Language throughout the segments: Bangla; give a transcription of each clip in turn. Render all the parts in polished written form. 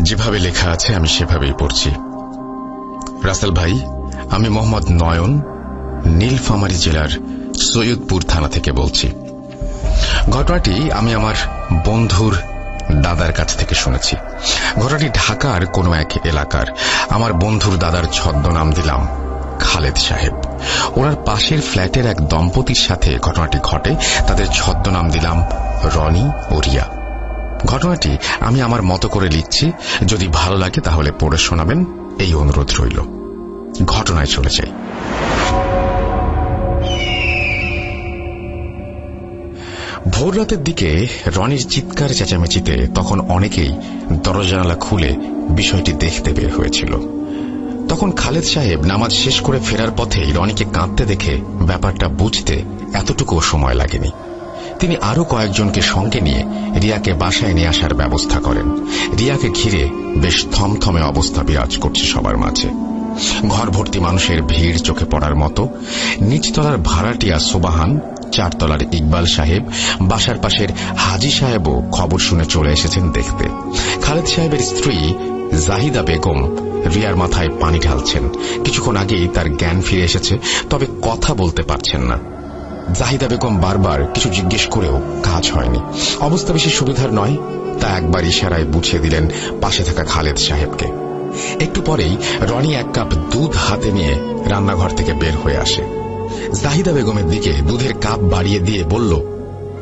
যেভাবে লেখা আছে আমি সেভাবেই পড়ছি। রাসেল ভাই, আমি মোহাম্মদ নয়ন, নীলফামারী জেলার সৈয়দপুর থানা থেকে বলছি। ঘটনাটি আমি আমার বন্ধুর দাদার কাছ থেকে শুনেছি। ঘটনাটি ঢাকার কোনো এক এলাকার। আমার বন্ধুর দাদার ছদ্মনাম দিলাম খালেদ সাহেব। ওনার পাশের ফ্ল্যাটের এক দম্পতির সাথে ঘটনাটি ঘটে। তাদের ছদ্মনাম দিলাম রনি ও রিয়া। ঘটনাটি আমি আমার মতো করে লিখছি, যদি ভালো লাগে তাহলে পড়ে শোনাবেন, এই অনুরোধ রইল। ঘটনায় চলে যাই। ভোর রাতের দিকে রনির চিৎকার চেঁচামেচিতে তখন অনেকেই দরজা জানালা খুলে বিষয়টি দেখতে বের হয়েছিল। তখন খালেদ সাহেব নামাজ শেষ করে ফেরার পথেই রনিকে কাঁদতে দেখে ব্যাপারটা বুঝতে এতটুকুও সময় লাগেনি। তিনি আরো কয়েকজনকে সঙ্গে নিয়ে রিয়াকে বাসায় নিয়ে আসার ব্যবস্থা করেন। রিয়াকে ঘিরে বেশ থমথমে অবস্থা বিরাজ করছে সবার মাঝে। ঘর ভর্তি মানুষের ভিড় চোখে পড়ার মতো। নিচতলার ভাড়াটিয়া সোবাহান, চারতলার ইকবাল সাহেব, বাসার পাশের হাজি সাহেবও খবর শুনে চলে এসেছেন দেখতে। খালেদ সাহেবের স্ত্রী জাহিদা বেগম রিয়ার মাথায় পানি ঢালছেন। কিছুক্ষণ আগেই তার জ্ঞান ফিরে এসেছে, তবে কথা বলতে পারছেন না। জাহিদা বেগম বারবার কিছু জিজ্ঞেস করেও কাজ হয়নি। অবস্থা বেশি সুবিধার নয়, তা একবার ইশারায় বুঝিয়ে দিলেন পাশে থাকা খালেদ সাহেবকে। একটু পরেই রনি এক কাপ দুধ হাতে নিয়ে রান্নাঘর থেকে বের হয়ে আসে। জাহিদা বেগমের দিকে দুধের কাপ বাড়িয়ে দিয়ে বলল,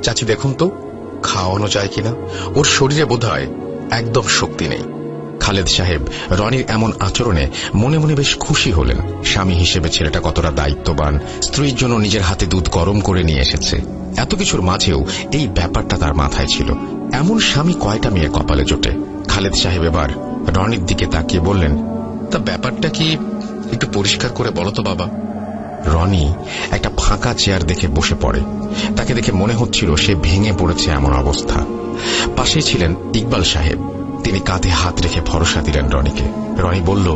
চাচি দেখুন তো খাওয়ানো যায় কিনা, ওর শরীরে বোধহয় একদম শক্তি নেই। খালেদ সাহেব রনির এমন আচরণে মনে মনে বেশ খুশি হলেন। স্বামী হিসেবে ছেলেটা কতটা দায়িত্ববান, স্ত্রীর জন্য নিজের হাতে দুধ গরম করে নিয়ে এসেছে। এত কিছুর মাঝেও এই ব্যাপারটা তার মাথায় ছিল। এমন স্বামী কয়টা মেয়ে কপালে জোটে। খালেদ সাহেব এবার রনির দিকে তাকিয়ে বললেন, তা ব্যাপারটা কি একটু পরিষ্কার করে বলো তো বাবা। রনি একটা ফাঁকা চেয়ার দেখে বসে পড়ে। তাকে দেখে মনে হচ্ছিল সে ভেঙে পড়েছে এমন অবস্থা। পাশেই ছিলেন ইকবাল সাহেব। তিনি কাঁধে হাত রেখে ভরসা দিলেন রনিকে। রনি বলল,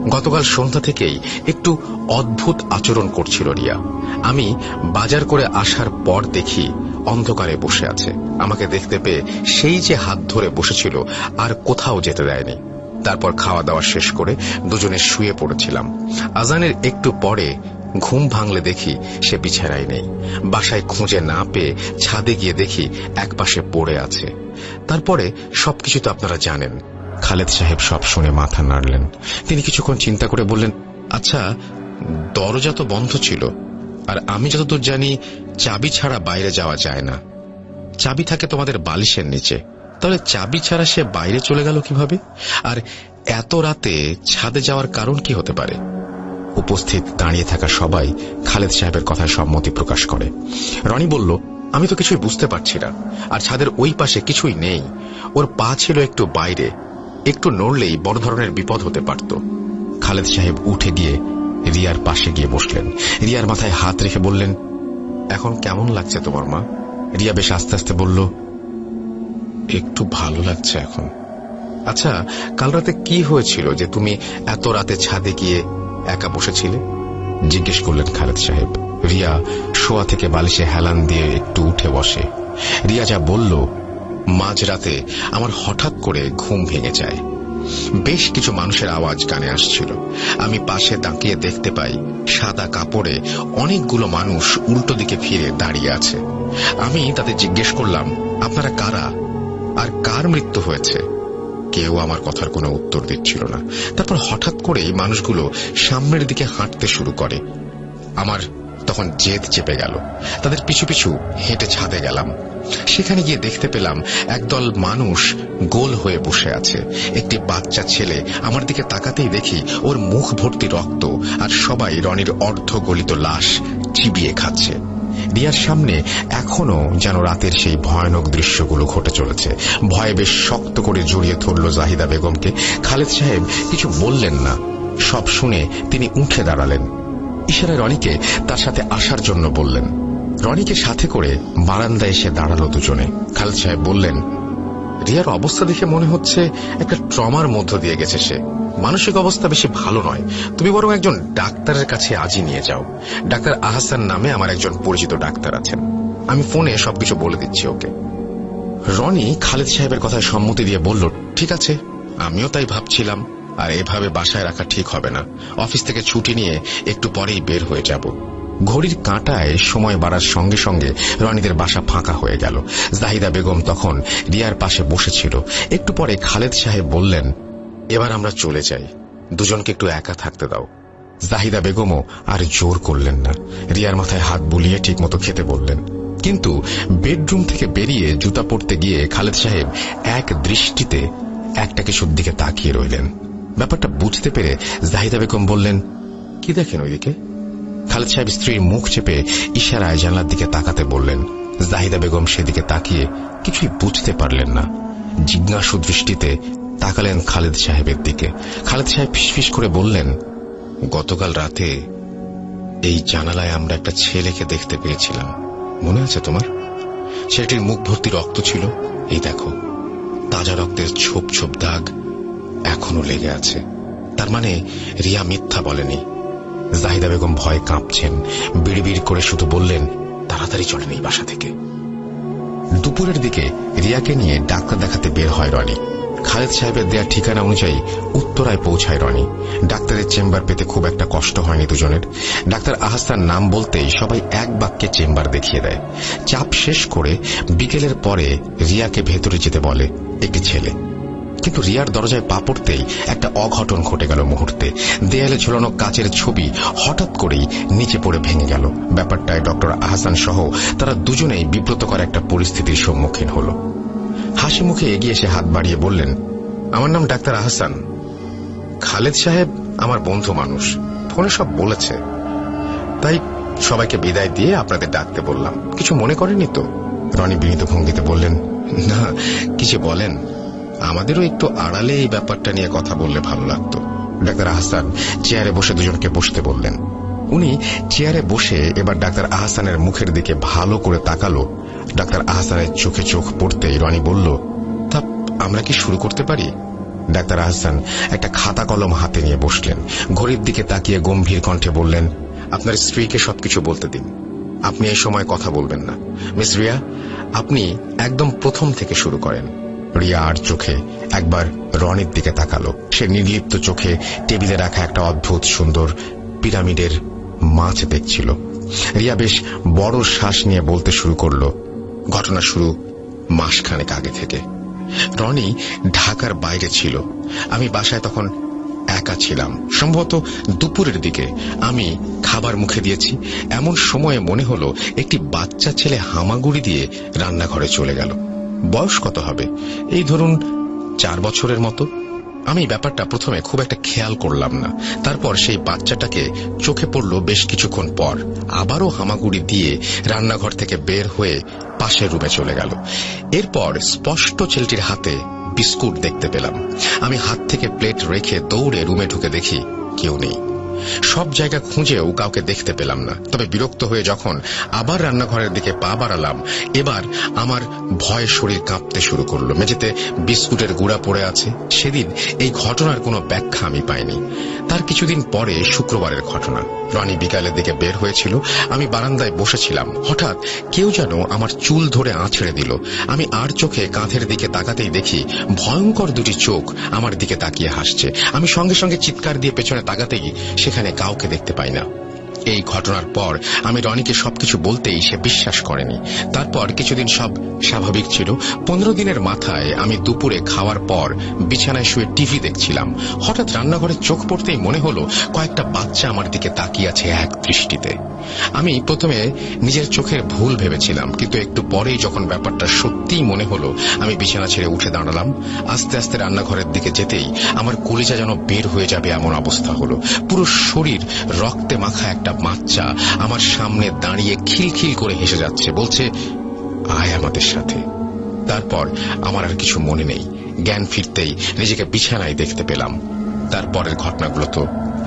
গতকাল সন্ধ্যা থেকেই একটু অদ্ভুত আচরণ করছিল রিয়া। আমি বাজার করে আসার পর দেখি অন্ধকারে বসে আছে। আমাকে দেখতে পেয়ে সেই যে হাত ধরে বসেছিল আর কোথাও যেতে দেয়নি। তারপর খাওয়া দাওয়া শেষ করে দুজনে শুয়ে পড়েছিলাম। আজানের একটু পরে ঘুম ভাঙলে দেখি সে বিছানায় নেই। বাসায় খুঁজে না পেয়ে ছাদে গিয়ে দেখি একপাশে পড়ে আছে। তারপরে সবকিছু তো আপনারা জানেন। খালেদ সাহেব সব শুনে মাথা নাড়লেন। তিনি কিছুক্ষণ চিন্তা করে বললেন, আচ্ছা, দরজা তো বন্ধ ছিল, আর আমি যতদূর জানি চাবি ছাড়া বাইরে যাওয়া যায় না। চাবি থাকে তোমাদের বালিশের নিচে, তাহলে চাবি ছাড়া সে বাইরে চলে গেল কিভাবে? আর এত রাতে ছাদে যাওয়ার কারণ কি হতে পারে? উপস্থিত দাঁড়িয়ে থাকা সবাই খালেদ সাহেবের কথায় সম্মতি প্রকাশ করে। রনি বলল, আমি তো কিছুই বুঝতে পারছি না, আর ছাদের ওই পাশে কিছুই নেই। ওর পা ছিল একটু বাইরে, একটু নড়লেই বড় ধরনের বিপদ হতে পারত। খালেদ সাহেব উঠে গিয়ে রিয়ার পাশে গিয়ে বসলেন। রিয়ার মাথায় হাত রেখে বললেন, এখন কেমন লাগছে তোমার মা? রিয়া বেশ আস্তে আস্তে বলল, একটু ভালো লাগছে এখন। আচ্ছা, কাল রাতে কি হয়েছিল যে তুমি এত রাতে ছাদে গিয়ে একা বসেছিলে? জিজ্ঞেস করলেন খালেদ সাহেব। রিয়া শোয়া থেকে বালিশে হেলান দিয়ে একটু উঠে বসে। রিয়া যা বলল, মাঝরাতে আমার হঠাৎ করে ঘুম ভেঙে যায়। বেশ কিছু মানুষের আওয়াজ কানে আসছিল। আমি পাশে তাকিয়ে দেখতে পাই সাদা কাপড়ে অনেকগুলো মানুষ উল্টো দিকে ফিরে দাঁড়িয়ে আছে। আমি তাদের জিজ্ঞেস করলাম, আপনারা কারা আর কার মৃত্যু হয়েছে? কেউ আমার কথার কোনো উত্তর দিচ্ছিল না। তারপর হঠাৎ করেই মানুষগুলো সামনের দিকে হাঁটতে শুরু করে। আমার তখন জেদ চেপে গেল। তাদের পিছু পিছু হেঁটে ছাদে গেলাম। সেখানে গিয়ে দেখতে পেলাম একদল মানুষ গোল হয়ে বসে আছে। একটি বাচ্চা ছেলে আমার দিকে তাকাতেই দেখি ওর মুখ ভর্তি রক্ত, আর সবাই রনির অর্ধ গলিত লাশ চিবিয়ে খাচ্ছে। রিয়ার সামনে এখনো যেন রাতের সেই ভয়ানক দৃশ্যগুলো ঘটে চলেছে। ভয়ে বেশ শক্ত করে জড়িয়ে ধরল জাহিদা বেগমকে। খালেদ সাহেব কিছু বললেন না। সব শুনে তিনি উঠে দাঁড়ালেন। ইশারায় রনিকে তার সাথে আসার জন্য বললেন। রনিকে সাথে করে বারান্দায় এসে দাঁড়ালো দুজনে। খালেদ সাহেব বললেন, রিয়ার অবস্থা দেখে মনে হচ্ছে একটা ট্রমার মধ্য দিয়ে গেছে সে। মানসিক অবস্থা বেশি ভালো নয়। তুমি বরং একজন ডাক্তারের কাছে আজই নিয়ে যাও। ডাক্তার আহসান নামে আমার একজন পরিচিত ডাক্তার আছেন। আমি ফোনে সবকিছু বলে দিচ্ছি ওকে। রনি খালেদ সাহেবের কথায় সম্মতি দিয়ে বলল, ঠিক আছে, আমিও তাই ভাবছিলাম, আর এভাবে বাসায় রাখা ঠিক হবে না। অফিস থেকে ছুটি নিয়ে একটু পরেই বের হয়ে যাব। ঘড়ির কাঁটায় সময় বাড়ার সঙ্গে সঙ্গে রনিদের বাসা ফাঁকা হয়ে গেল। জাহিদা বেগম তখন রিয়ার পাশে বসেছিল। একটু পরে খালেদ সাহেব বললেন, এবার আমরা চলে যাই, দুজনকে একটু একা থাকতে দাও। জাহিদা বেগমও আর জোর করলেন না, রিয়ার মাথায় হাত বুলিয়ে ঠিক মতো খেতে বললেন। কিন্তু বেডরুম থেকে বেরিয়ে জুতা পরতে গিয়ে খালেদ সাহেব এক দৃষ্টিতে একটা কিছুর দিকে তাকিয়ে রইলেন। ব্যাপারটা বুঝতে পেরে জাহিদা বেগম বললেন, কি দেখেন ওইদিকে? খালেদ সাহেব স্ত্রীর মুখ চেপে ইশারায় জানলার দিকে তাকাতে বললেন। জাহিদা বেগম সেদিকে তাকিয়ে কিছুই বুঝতে পারলেন না। জিজ্ঞাসু দৃষ্টিতে তাকালেন খালেদ সাহেবের দিকে। খালেদ সাহেব ফিসফিস করে বললেন, গতকাল রাতে এই জানালায় আমরা একটা ছেলেকে দেখতে পেয়েছিলাম, মনে আছে তোমার? ছেলেটির মুখ ভর্তি রক্ত ছিল, এই দেখো তাজা রক্তের ছোপ ছোপ দাগ এখনো লেগে আছে। তার মানে রিয়া মিথ্যা বলেনি। জাহিদা বেগম ভয়ে কাঁপছেন, বিড়বিড় করে শুধু বললেন, তাড়াতাড়ি চলেন এই বাসা থেকে। দুপুরের দিকে রিয়াকে নিয়ে ডাক্তার দেখাতে বের হয় রনি। খালেদ সাহেবের দেয়া ঠিকানা অনুযায়ী উত্তরায় পৌঁছায় রনি। ডাক্তারের চেম্বার পেতে খুব একটা কষ্ট হয়নি দুজনের। ডাক্তার আহসান নাম বলতেই সবাই এক বাক্যে চেম্বার দেখিয়ে দেয়। চাপ শেষ করে বিকেলের পরে রিয়াকে ভেতরে যেতে বলে একটি ছেলে। কিন্তু রিয়ার দরজায় পা পড়তেই একটা অঘটন ঘটে গেল মুহূর্তে। দেয়ালে ঝুলানো কাচের ছবি হঠাৎ করেই নিচে পড়ে ভেঙে গেল। ব্যাপারটায় ডক্টর আহসান সহ তারা দুজনেই বিব্রতকর একটা পরিস্থিতির সম্মুখীন হল। হাসি মুখে এগিয়ে এসে হাত বাড়িয়ে বললেন, আমার নাম ডাক্তার আহসান। খালেদ সাহেব আমার বন্ধু মানুষ, ফোনে সব বলেছে, তাই সবাইকে বিদায় দিয়ে আপনাদের ডাকতে বললাম। কিছু মনে করেনি তো? রনি বিনীত ভঙ্গিতে বললেন, না কিছু বলেন, আমাদেরও একটু আড়ালে এই ব্যাপারটা নিয়ে কথা বললে ভালো লাগতো। ডাক্তার আহসান চেয়ারে বসে দুজনকে বসতে বললেন। উনি চেয়ারে বসে এবার ডাক্তার আহসানের মুখের দিকে ভালো করে তাকালো। ডাক্তার আহসানের চোখে চোখ পড়তেই রনি বলল, তা আমরা কি শুরু করতে পারি? ডাক্তার আহসান একটা খাতা কলম হাতে নিয়ে বসলেন। ঘড়ির দিকে তাকিয়ে গম্ভীর কণ্ঠে বললেন, আপনার স্ত্রীকে সবকিছু বলতে দিন, আপনি এই সময় কথা বলবেন না। মিস রিয়া, আপনি একদম প্রথম থেকে শুরু করেন। রিয়া আর চোখে একবার রনির দিকে তাকালো। সে নির্লিপ্ত চোখে টেবিলে রাখা একটা অদ্ভুত সুন্দর পিরামিডের মাছ দেখছিল। রিয়া বেশ বড় শ্বাস নিয়ে বলতে শুরু করলো, ঘটনা শুরু মাসখানেক আগে থেকে। রনি ঢাকার বাইরে ছিল, আমি বাসায় তখন একা ছিলাম। সম্ভবত দুপুরের দিকে আমি খাবার মুখে দিয়েছি, এমন সময়ে মনে হলো একটি বাচ্চা ছেলে হামাগুড়ি দিয়ে রান্নাঘরে চলে গেল। বয়স কত হবে? এই ধরুন 4 বছরের মতো। আমি ব্যাপারটা প্রথমে খুব একটা খেয়াল করলাম না। তারপর সেই বাচ্চাটাকে চোখে পড়ল বেশ কিছুক্ষণ পর। আবারও হামাগুড়ি দিয়ে রান্নাঘর থেকে বের হয়ে পাশের রুমে চলে গেল। এরপর স্পষ্ট ছেলেটির হাতে বিস্কুট দেখতে পেলাম। আমি হাত থেকে প্লেট রেখে দৌড়ে রুমে ঢুকে দেখি কেউ নেই। সব জায়গা খুঁজেও কাউকে দেখতে পেলাম না। তবে বিরক্ত হয়ে যখন আবার রান্নাঘরের দিকে পা বাড়ালাম, এবার আমার ভয়ে শরীর কাঁপতে শুরু করলো। মেঝেতে বিস্কুটের গুঁড়া পড়ে আছে। সেদিন এই ঘটনার কোনো ব্যাখ্যা আমি পাইনি। তার কিছুদিন পরে শুক্রবারের ঘটনা। রনি বিকালের দিকে বের হয়েছিল, আমি বারান্দায় বসেছিলাম। হঠাৎ কেউ যেন আমার চুল ধরে আঁচড়ে দিল। আমি আর চোখে কাঁধের দিকে তাকাতেই দেখি ভয়ঙ্কর দুটি চোখ আমার দিকে তাকিয়ে হাসছে। আমি সঙ্গে সঙ্গে চিৎকার দিয়ে পেছনে তাকাতেই সেখানে কাউকে দেখতে পাই না। এই ঘটনার পর আমি রনিকে সবকিছু বলতেই সে বিশ্বাস করেনি। তারপর কিছুদিন সব স্বাভাবিক ছিল। 15 দিনের মাথায় আমি দুপুরে খাওয়ার পর বিছানায় শুয়ে টিভি দেখছিলাম। হঠাৎ রান্নাঘরে চোখ পড়তেই মনে হলো কয়েকটা বাচ্চা আমার দিকে তাকিয়ে আছে এক দৃষ্টিতে। আমি প্রথমে নিজের চোখের ভুল ভেবেছিলাম, কিন্তু একটু পরেই যখন ব্যাপারটা সত্যিই মনে হলো, আমি বিছানা ছেড়ে উঠে দাঁড়ালাম। আস্তে আস্তে রান্নাঘরের দিকে যেতেই আমার কলিজা যেন বের হয়ে যাবে এমন অবস্থা হলো। পুরো শরীর রক্তে মাখা একটা বাচ্চা আমার সামনে দাঁড়িয়ে খিলখিল করে হেসে যাচ্ছে, বলছে, আয় আমাদের সাথে। তারপর আমার আর কিছু মনে নেই। জ্ঞান ফিরতেই নিজেকে বিছানায় দেখতে পেলাম। তারপরের ঘটনাগুলো তো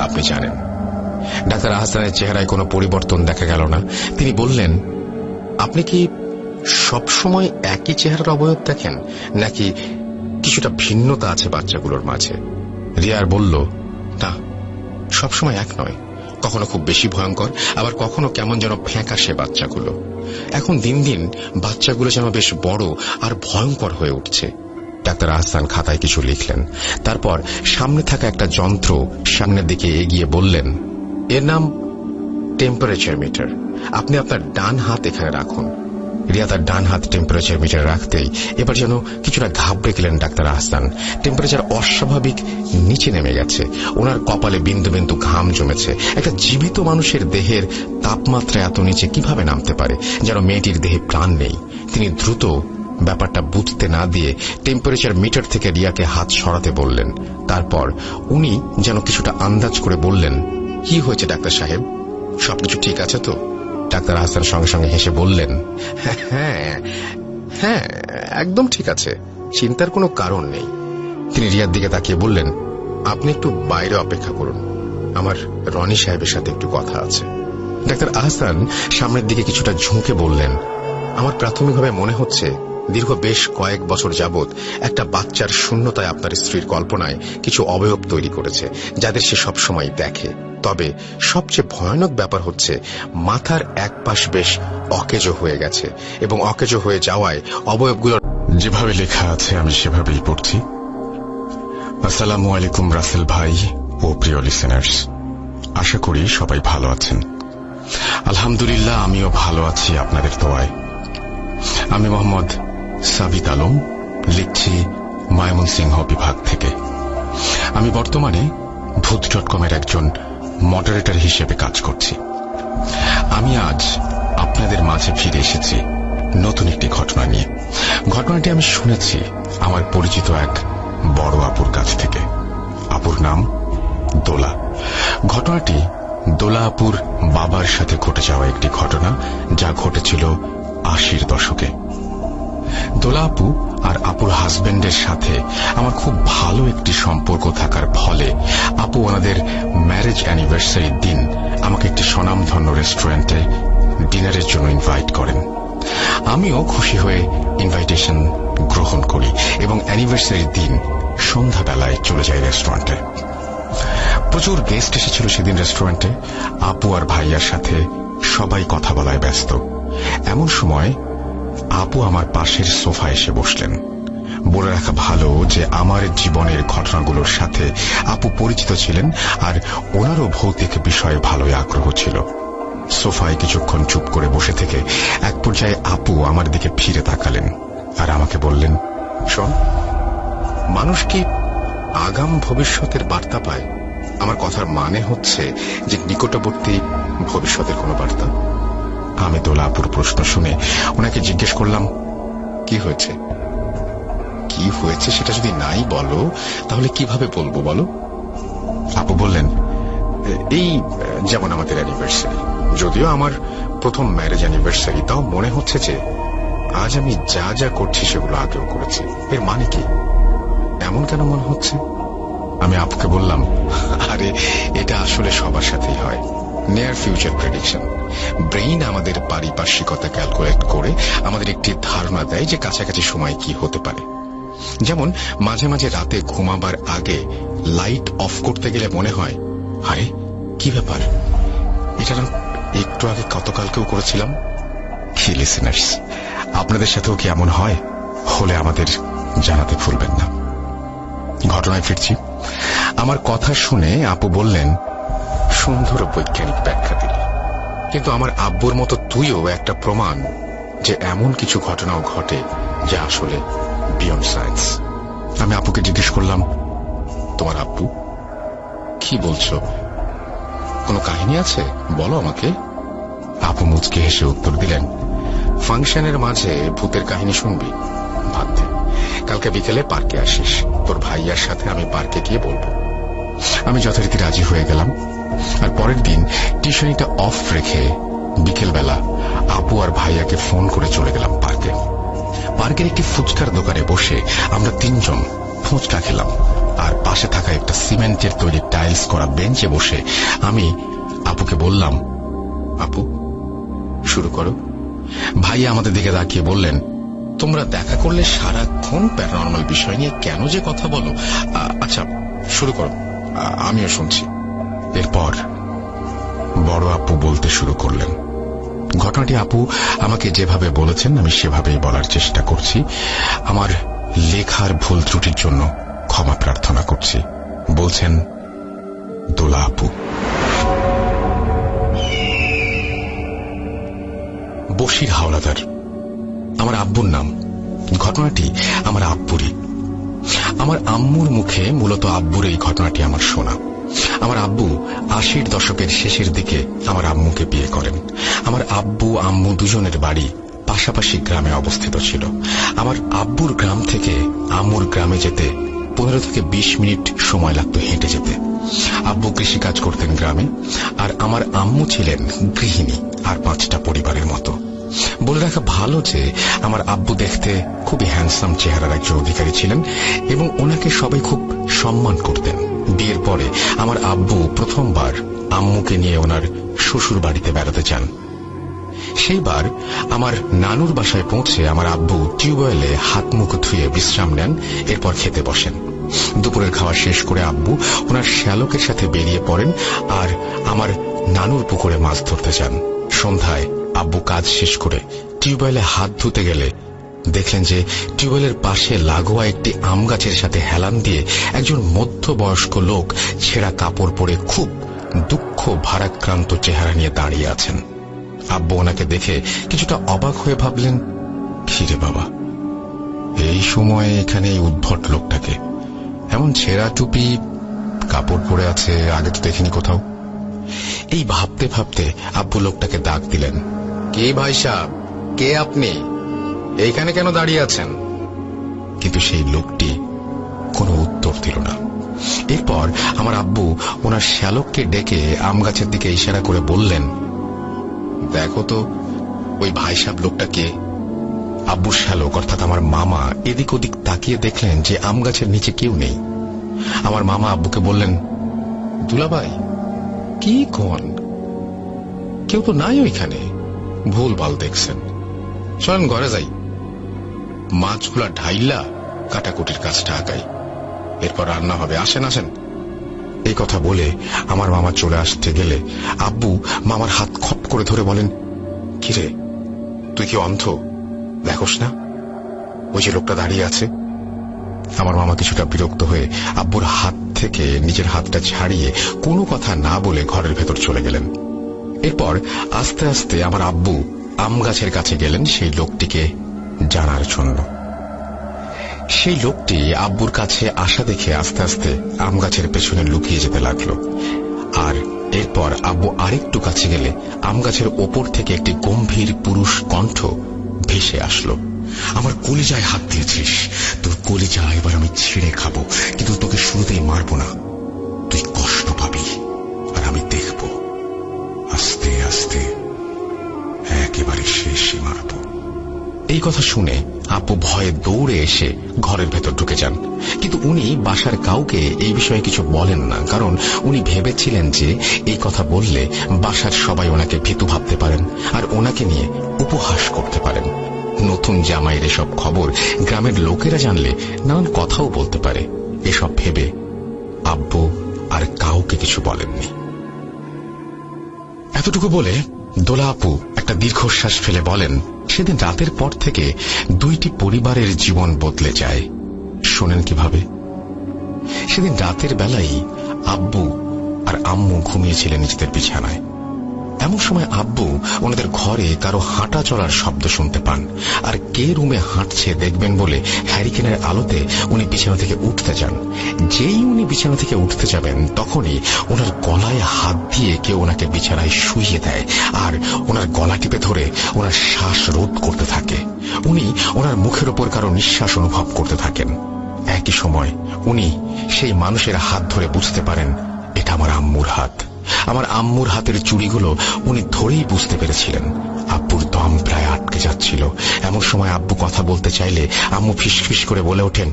আপনি জানেন। ডাক্তার আহসানের চেহারায় কোনো পরিবর্তন দেখা গেল না। তিনি বললেন, আপনি কি সবসময় একই চেহারার অবয়ব দেখেন, নাকি কিছুটা ভিন্নতা আছে বাচ্চাগুলোর মাঝে? রিয়ার বলল, না, সবসময় এক নয়। কখনো খুব বেশি ভয়ঙ্কর, আবার কখনো কেমন যেন ফ্যাকাশে বাচ্চাগুলো। এখন দিন দিন বাচ্চাগুলো যেন বেশ বড় আর ভয়ঙ্কর হয়ে উঠছে। ডাক্তার আহসান খাতায় কিছু লিখলেন। তারপর সামনে থাকা একটা যন্ত্র সামনের দিকে এগিয়ে বললেন, এর নাম টেম্পারেচার মিটার। আপনি আপনার ডান হাত এখানে রাখুন। রিয়া তার ডান হাত টেম্পারেচার মিটার রাখতেই এবার যেন কিছুটা ঘাবড়ে গেলেন ডাক্তার আহসান। টেম্পারেচার অস্বাভাবিক নিচে নেমে গেছে। ওনার কপালে বিন্দু বিন্দু ঘাম জমেছে। একটা জীবিত মানুষের দেহের তাপমাত্রা এত নিচে কিভাবে নামতে পারে? যেন মেয়েটির দেহে প্রাণ নেই। তিনি দ্রুত ব্যাপারটা বুঝতে না দিয়ে টেম্পারেচার মিটার থেকে রিয়াকে হাত সরাতে বললেন। তারপর উনি যেন কিছুটা আন্দাজ করে বললেন, কি হয়েছে ডাক্তার সাহেব, সবকিছু ঠিক আছে তো? ডাক্তার আহসান সঙ্গে সঙ্গে হেসে বললেন, হ্যাঁ হ্যাঁ, একদম ঠিক আছে, চিন্তার কোনো কারণ নেই। তিনি রিয়ার দিকে তাকিয়ে বললেন, আপনি একটু বাইরে অপেক্ষা করুন, আমার রনি সাহেবের সাথে একটু কথা আছে। ডাক্তার আহসান সামনের দিকে কিছুটা ঝুঁকে বললেন, আমার প্রাথমিকভাবে মনে হচ্ছে দীর্ঘ বেশ কয়েক বছর যাবৎ একটা বাচ্চার শূন্যতায় আপনার স্ত্রীর কল্পনায় কিছু অবয়ব তৈরি করেছে, যাদের সে সবসময় দেখে। তবে সবচেয়ে ভয়ানক ব্যাপার হচ্ছে মাথার এক পাশ বেশ অকেজো হয়ে গেছে, এবং অকেজো হয়ে যাওয়ায় অবয়বগুলো যেভাবে লেখা আছে আমি সেভাবেই পড়ছি। আসসালামু আলাইকুম রাসেল ভাই ও প্রিয় লিসেনার্স, আশা করি সবাই ভালো আছেন। আলহামদুলিল্লাহ, আমিও ভালো আছি আপনাদের দোয়ায়। আমি মোহাম্মদ সাবিত আলম, লিখছি ময়মনসিংহ বিভাগ থেকে। আমি বর্তমানে ভূত.কমের একজন মডারেটর হিসেবে কাজ করছি। আমি আজ আপনাদের মাঝে ফিরে এসেছি নতুন একটি ঘটনা নিয়ে। ঘটনাটি আমি শুনেছি আমার পরিচিত এক বড় আপুর কাছ থেকে। আপুর নাম দোলা। ঘটনাটি দোলা আপুর বাবার সাথে ঘটে যাওয়া একটি ঘটনা, যা ঘটেছিল 80-র দশকে। দোলা আপু আর আপুর হাজবেন্ডের সাথে আমার খুব ভালো একটি সম্পর্ক থাকার ফলে আপু ওনাদের ম্যারেজ অ্যানিভার্সারির দিন আমাকে একটি স্বনামধন্য রেস্টুরেন্টে ডিনারের জন্য ইনভাইট করেন। আমিও খুশি হয়ে ইনভাইটেশন গ্রহণ করি এবং অ্যানিভার্সারির দিন সন্ধ্যাবেলায় চলে যাই রেস্টুরেন্টে। প্রচুর গেস্ট এসেছিল সেদিন রেস্টুরেন্টে। আপু আর ভাইয়ার সাথে সবাই কথা বলায় ব্যস্ত। এমন সময় আপু আমার পাশের সোফায় এসে বসলেন। বলে রাখা ভালো যে আমার জীবনের ঘটনাগুলোর সাথে আপু পরিচিত ছিলেন, আর ওনারও ভৌতিক বিষয়ে ভালোই আগ্রহ ছিল। সোফায় কিছুক্ষণ চুপ করে বসে থেকে এক পর্যায়ে আপু আমার দিকে ফিরে তাকালেন আর আমাকে বললেন, শোন, মানুষ কি আগাম ভবিষ্যতের বার্তা পায়? আমার কথার মানে হচ্ছে যে নিকটবর্তী ভবিষ্যতের কোনো বার্তা। আমি দোলাপুর প্রশ্ন শুনে ওনাকে জিজ্ঞেস করলাম, কি হয়েছে? কি হয়েছে সেটা যদি নাই বলো তাহলে কিভাবে বলবো বলো? আপু বললেন, এই যেমন আমাদের অ্যানিভার্সারি, যদিও আমার প্রথম ম্যারেজ অ্যানিভার্সারি, তাও মনে হচ্ছে যে আজ আমি যা যা করছি সেগুলো আগেও করেছি। এর মানে কি? এমন কেন মনে হচ্ছে? আমি আপুকে বললাম, আরে এটা আসলে সবার সাথেই হয়। Near future prediction. ব্রেইন আমাদের পারিপার্শ্বিকতা ক্যালকুলেট করে আমাদের একটি ধারণা দেয় যে কাছাকাছি সময় কি হতে পারে। যেমন মাঝে মাঝে রাতে ঘুমাবার আগে লাইট অফ করতে গেলে মনে হয়, আরে কি ব্যাপার, এটা না একটু আগে গতকালকেও করেছিলাম। কি লিসেনার্স, আপনাদের সাথেও কি এমন হয়? হলে আমাদের জানাতে ভুলবেন না। ঘটনায় ফিরছি। আমার কথা শুনে আপু বললেন, সুন্দর বৈজ্ঞানিক ব্যাখ্যা দিলি, কিন্তু আমার আব্বুর মতো তুইও একটা প্রমাণ যে এমন কিছু ঘটনাও ঘটে যা আসলে বিয়ন্ড সায়েন্স। আমি আপুকে জিজ্ঞেস করলাম, তোমার আব্বু? কি বলছো? কোনো কাহিনী আছে? বলো আমাকে। আপু মুচকে হেসে উত্তর দিলেন, ফাংশনের মাঝে ভূতের কাহিনী শুনবি? বাদ দে, কালকে বিকেলে পার্কে আসিস, তোর ভাইয়ার সাথে আমি পার্কে গিয়ে বলবো। আমি যথারীতি রাজি হয়ে গেলাম, আর পরের দিন টিউশনিটা অফ রেখে বিকেলবেলা আপু আর ভাইয়াকে ফোন করে চলে গেলাম পার্কে। পার্কের একটি ফুচকার দোকানে বসে আমরা তিনজন ফুচকা খেলাম, আর পাশে থাকা একটা সিমেন্টের তৈরি টাইলস করা বেঞ্চে বসে আমি আপুকে বললাম, আপু শুরু করো। ভাইয়া আমাদের দিকে তাকিয়ে বললেন, তোমরা দেখা করলে সারাক্ষণ প্যারানর্মাল বিষয় নিয়ে কেন যে কথা বলো? আচ্ছা শুরু করো, আমিও শুনছি। এরপর বড় আপু বলতে শুরু করলেন। ঘটনাটি আপু আমাকে যেভাবে বলেছেন আমি সেভাবেই বলার চেষ্টা করছি। আমার লেখার ভুল ত্রুটির জন্য ক্ষমা প্রার্থনা করছি। বলছেন দোলা আপু। বশির হাওলাদার আমার আব্বুর নাম। ঘটনাটি আমার আব্বুরই। আমার আম্মুর মুখে মূলত আব্বুর এই ঘটনাটি আমার শোনা। আমার আব্বু 80-র দশকের শেষের দিকে আমার আম্মুকে বিয়ে করেন। আমার আব্বু আম্মু দুজনের বাড়ি পাশাপাশি গ্রামে অবস্থিত ছিল। আমার আব্বুর গ্রাম থেকে আম্মুর গ্রামে যেতে 15 থেকে 20 মিনিট সময় লাগত হেঁটে যেতে। আব্বু কৃষিকাজ করতেন গ্রামে, আর আমার আম্মু ছিলেন গৃহিণী আর 5টা পরিবারের মতো। বলে রাখা ভালো যে আমার আব্বু দেখতে খুবই হ্যান্ডসাম চেহারার একজন অধিকারী ছিলেন এবং ওনাকে সবাই খুব সম্মান করতেন। বিয়ের পরে আমার আব্বু প্রথমবার আম্মুকে নিয়ে ওনার শ্বশুর বাড়িতে বেড়াতে যান। সেইবার আমার নানুর বাসায় পৌঁছে আমার আব্বু টিউবওয়েলে হাত মুখ ধুয়ে বিশ্রাম নেন, এরপর খেতে বসেন। দুপুরের খাওয়া শেষ করে আব্বু ওনার শ্যালকের সাথে বেরিয়ে পড়েন আর আমার নানুর পুকুরে মাছ ধরতে যান। সন্ধ্যায় আব্বু কাজ শেষ করে টিউবওয়েলে হাত ধুতে গেলে দেখলেন যে টিউবওয়েলের পাশে লাগোয়া একটি আম গাছের সাথে হেলান দিয়ে একজন মধ্যবয়স্ক লোক ছেঁড়া কাপড় পরে খুব দুঃখ ভারাক্রান্ত চেহারা নিয়ে দাঁড়িয়ে আছেন। আব্বু ওনাকে দেখে কিছুটা অবাক হয়ে ভাবলেন, কিরে বাবা, এই সময়ে এখানে এই উদ্ভট লোকটাকে? এমন ছেঁড়া টুপি কাপড় পরে আছে, আগে তো দেখিনি কোথাও। এই ভাবতে ভাবতে আব্বু লোকটাকে ডাক দিলেন, কে ভাই সাহেব, কে আপনি? এইখানে কেন দাঁড়িয়ে আছেন? কিন্তু সেই লোকটি কোনো উত্তর দিল না। এরপর আমার আব্বু ওনার শ্যালককে ডেকে আম গাছের দিকে ইশারা করে বললেন, দেখো তো ওই ভাই সাহেব লোকটা কে? আব্বুর শ্যালক অর্থাৎ আমার মামা এদিক ওদিক তাকিয়ে দেখলেন যে আম গাছের নিচে কেউ নেই। আমার মামা আব্বুকে বললেন, দুলাভাই কি কোন, কেউ তো নাই ওইখানে, ভুল ভাল দেখছেন, চলেন ঘরে যাই, মাছগুলা ঢাইলা কাটাকুটির কাজটা আগাই, এরপর রান্না হবে, আসেন আসেন। এই কথা বলে আমার মামা চলে আসতে গেলে আব্বু মামার হাত খপ করে ধরে বলেন, কিরে তুই কি অন্ধ, দেখোস না ওই যে লোকটা দাঁড়িয়ে আছে? আমার মামা কিছুটা বিরক্ত হয়ে আব্বুর হাত থেকে নিজের হাতটা ছাড়িয়ে কোনো কথা না বলে ঘরের ভেতর চলে গেলেন। এরপর আস্তে আস্তে আমার আব্বু আম গাছের কাছে গেলেন সেই লোকটিকে জানার জন্য। সেই লোকটি আব্বুর কাছে আসা দেখে আস্তে আস্তে আম গাছের পেছনে লুকিয়ে যেতে লাগলো। আর এরপর আব্বু আরেকটু কাছে গেলে আম গাছের ওপর থেকে একটি গম্ভীর পুরুষ কণ্ঠ ভেসে আসলো, আমার কলিজায় হাত দিয়েছিস, তোর কলিজা এবার আমি ছিঁড়ে খাবো, কিন্তু তোকে শুরুতেই মারবো না, তুই কষ্ট পাবি আর আমি দেখব, আস্তে আস্তে একেবারে শেষই মারব। এই কথা শুনে আব্বু ভয়ে দৌড়ে এসে ঘরের ভেতর ঢুকে যান। কিন্তু উনি বাসার কাউকে এই বিষয়ে কিছু বলেন না, কারণ উনি ভেবেছিলেন যে এই কথা বললে বাসার সবাই ওনাকে ভীতু ভাবতে পারেন আর ওনাকে নিয়ে উপহাস করতে পারেন। নতুন জামাইয়ের এসব খবর গ্রামের লোকেরা জানলে নানান কথাও বলতে পারে। এসব ভেবে আব্বু আর কাউকে কিছু বলেননি। এতটুকু বলে দোলা আপু একটা দীর্ঘশ্বাস ফেলে বলেন, সেদিন রাতের পর থেকে 2টি পরিবারের জীবন বদলে যায়। শোনেন কিভাবে? সেদিন রাতের বেলায় আব্বু আর আম্মু ঘুমিয়েছিলেন নিজেদের বিছানায়। এমন সময় আব্বু ওনাদের ঘরে কারো হাঁটা চলার শব্দ শুনতে পান, আর কে রুমে হাঁটছে দেখবেন বলে হ্যারিকেনের আলোতে উনি বিছানা থেকে উঠতে যান। যেই উনি বিছানা থেকে উঠতে যাবেন তখনই ওনার গলায় হাত দিয়ে কেউ ওনাকে বিছানায় শুইয়ে দেয় আর ওনার গলা টিপে ধরে ওনার শ্বাস রোধ করতে থাকে। উনি ওনার মুখের ওপর কারো নিঃশ্বাস অনুভব করতে থাকেন। একই সময় উনি সেই মানুষের হাত ধরে বুঝতে পারেন এটা আমার আম্মুর হাত। আমার আম্মুর হাতের চুড়িগুলো উনি ধরেই বুঝতে পেরেছিলেন। আব্বুর দম প্রায় আটকে যাচ্ছিল। এমন সময় আব্বু কথা বলতে চাইলে আম্মু ফিসফিস করে বলে ওঠেন,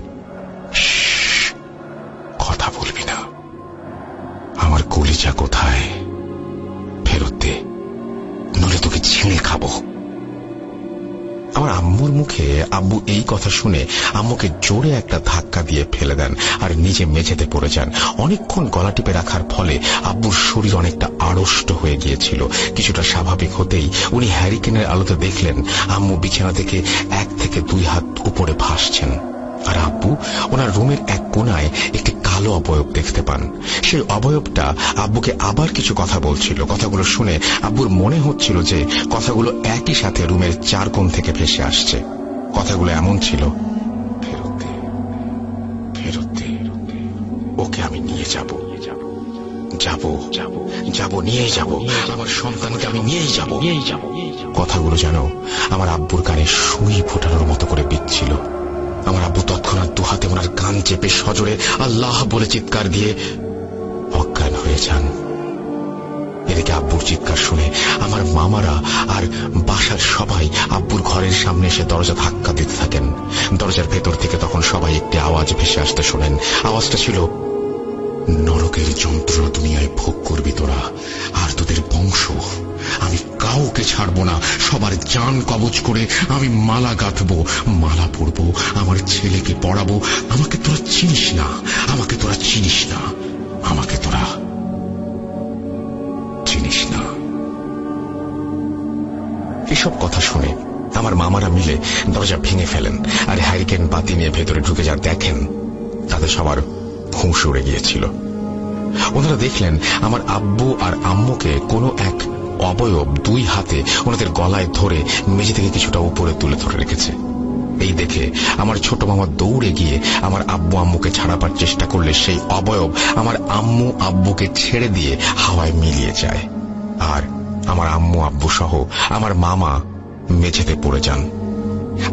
কথা বলবি না, আমার কলিজা কোথায়, ফেরত দে, নইলে তোকে ছিঁড়ে খাবো। আমার আম্মুর মুখে আব্বু এই কথা শুনে আম্মুকে জোরে একটা ধাক্কা দিয়ে ফেলে দেন আর নিজে মেঝেতে পড়ে যান। অনেকক্ষণ গলা টিপে রাখার ফলে আব্বুর শরীর অনেকটা আড়ষ্ট হয়ে গিয়েছিল। কিছুটা স্বাভাবিক হতেই উনি হ্যারিকেনের আলোতে দেখলেন আম্মু বিছানা থেকে 1 থেকে 2 হাত উপরে ভাসছেন। আর আব্বু ওনার রুমের এক কোনায় একটি কালো অবয়ব দেখতে পান। সেই অবয়বটা আব্বুকে আবার কিছু কথা বলছিল। কথাগুলো শুনে আব্বুর মনে হচ্ছিল যে কথাগুলো একই সাথে রুমের চার কোণ থেকে ভেসে আসছে। কথাগুলো এমন ছিল, ফেরতে ওকে আমি নিয়ে যাব, নিয়ে যাব, আমার সন্তানকে আমি নিয়েই যাব। কথাগুলো যেন আমার আব্বুর কানে সুই ফোটানোর মতো করে বিচ্ছিল। আমার আব্বু তৎক্ষণাৎ দুহাতে ওনার কান চেপে সজোরে আল্লাহ বলে চিৎকার দিয়ে অজ্ঞান হয়ে যান। এদিকে আব্বুর চিৎকার শুনে আমার মামারা আর বাসার সবাই আব্বুর ঘরের সামনে এসে দরজা ধাক্কা দিতে থাকেন। দরজার ভেতর থেকে তখন সবাই একটি আওয়াজ ভেসে আসতে শোনেন। আওয়াজটা ছিল, নরকের যন্ত্রণা দুনিয়ায় ভোগ করবি তোরা, আর তোদের বংশ আমি কাউকে ছাড়বো না। সবার জান কবজ করে আমি মালা গাঁথবো, মালা পরবো, আমার ছেলেকে পড়াবো। আমাকে তোরা চিনিস না, আমাকে তোরা চিনিস না, আমাকে তোরা চিনিস না। এসব কথা শুনে আমার মামারা মিলে দরজা ভেঙে ফেলেন আর হ্যারিকেন বাতি নিয়ে ভেতরে ঢুকে যা দেখেন তাতে সবার হুঁশ উড়ে গিয়েছিল। ওনারা দেখলেন আমার আব্বু আর আম্মুকে কোনো এক অবয়ব দুই হাতে ওনাদের গলায় ধরে মেঝে থেকে কিছুটা উপরে তুলে ধরে রেখেছে। এই দেখে আমার ছোট মামা দৌড়ে গিয়ে আমার আব্বু আম্মুকে ছাড়াবার চেষ্টা করলে সেই অবয়ব আমার আম্মু আব্বুকে ছেড়ে দিয়ে হাওয়ায় মিলিয়ে যায়, আর আমার আম্মু আব্বু সহ আমার মামা মেঝেতে পড়ে যান।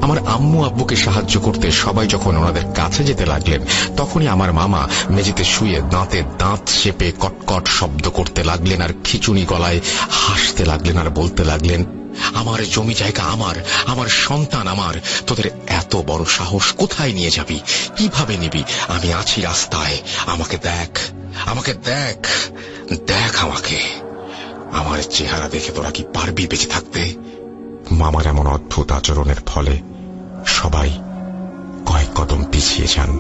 আমার আম্মু আব্বুকে সাহায্য করতে সবাই যখন ওনাদের কাছে যেতে লাগলেন, তখনই আমার মামা মেঝেতে শুয়ে দাঁতে দাঁত চেপে কটকট শব্দ করতে লাগলেন আর খিচুনি গলায় হাসতে লাগলেন আর বলতে লাগলেন, আমার জমি জায়গা আমার, আমার সন্তান আমার, তোদের এত বড় সাহস কোথায় নিয়ে যাবি, কিভাবে নিবি? আমি আছি রাস্তায়, আমাকে দেখ, আমাকে দেখ, দেখ আমাকে, আমার চেহারা দেখে তোরা কি পারবি বেঁচে থাকতে? মামার এমন অদ্ভুত আচরণের ফলে সবাই কয়েক কদম পিছিয়ে যান।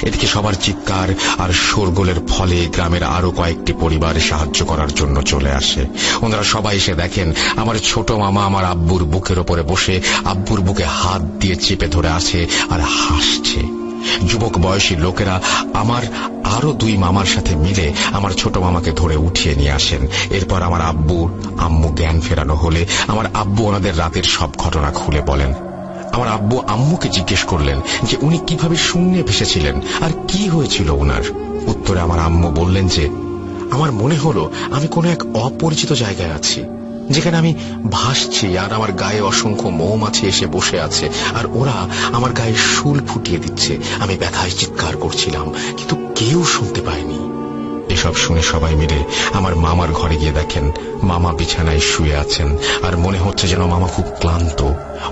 এদিকে সবার চিৎকার আর শোরগোলের ফলে গ্রামের আরো কয়েকটি পরিবার সাহায্য করার জন্য চলে আসে। ওনারা সবাই এসে দেখেন আমার ছোট মামা আমার আব্বুর বুকের ওপরে বসে আব্বুর বুকে হাত দিয়ে চেপে ধরে আছে আর হাসছে। যুবক বয়সী লোকেরা আমার আরো দুই মামার সাথে মিলে আমার ছোট মামাকে ধরে উঠিয়ে নিয়ে আসেন। এরপর আমার আব্বু আম্মু জ্ঞান ফেরানো হলে আমার আব্বু ওনাদের রাতের সব ঘটনা খুলে বলেন। আমার আব্বু আম্মুকে জিজ্ঞেস করলেন যে উনি কিভাবে শূন্যে ভেসেছিলেন আর কি হয়েছিল ওনার। উত্তরে আমার আম্মু বললেন যে আমার মনে হলো আমি কোনো এক অপরিচিত জায়গায় আছি, যেখানে আমি ভাসছি আর আমার গায়ে অসংখ্য মৌমাছি এসে বসে আছে আর ওরা আমার গায়ে শুল ফুটিয়ে দিচ্ছে। আমি ব্যথায় চিৎকার করছিলাম, কিন্তু কেউ শুনতে পায়নি। এসব শুনে সবাই মিলে আমার মামার ঘরে গিয়ে দেখেন মামা বিছানায় শুয়ে আছেন আর মনে হচ্ছে যেন মামা খুব ক্লান্ত।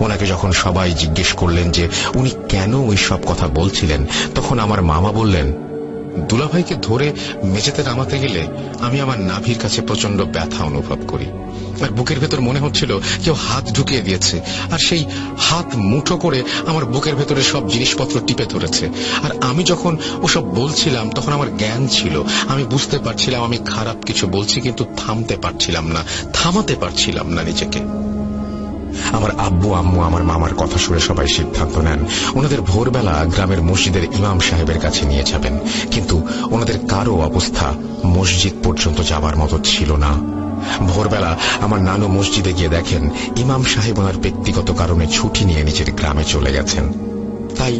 ওনাকে যখন সবাই জিজ্ঞেস করলেন যে উনি কেন ওই সব কথা বলছিলেন, তখন আমার মামা বললেন, দুলাভাইকে ধরে মেঝেতে নামাতে গেলে আমি আমার নাভির কাছে প্রচন্ড ব্যথা অনুভব করি আর বুকের ভেতর মনে হচ্ছিল কেউ হাত ঢুকিয়ে দিয়েছে, আর সেই হাত মুঠো করে আমার বুকের ভেতরে সব জিনিসপত্র টিপে ধরেছে। আর আমি যখন ওসব বলছিলাম তখন আমার জ্ঞান ছিল, আমি বুঝতে পারছিলাম আমি খারাপ কিছু বলছি, কিন্তু থামাতে পারছিলাম না নিজেকে। আমার আব্বু আম্মু আমার মামার কথা শুনে সবাই সিদ্ধান্ত নেন ওনাদের ভোরবেলা গ্রামের মসজিদের ইমাম সাহেবের কাছে নিয়ে যাবেন, কিন্তু ওনাদের কারো অবস্থা মসজিদ পর্যন্ত যাবার মতো ছিল না। ভোরবেলা আমার নানু মসজিদে গিয়ে দেখেন ইমাম সাহেব ওনার ব্যক্তিগত কারণে ছুটি নিয়ে নিজের গ্রামে চলে গেছেন। তাই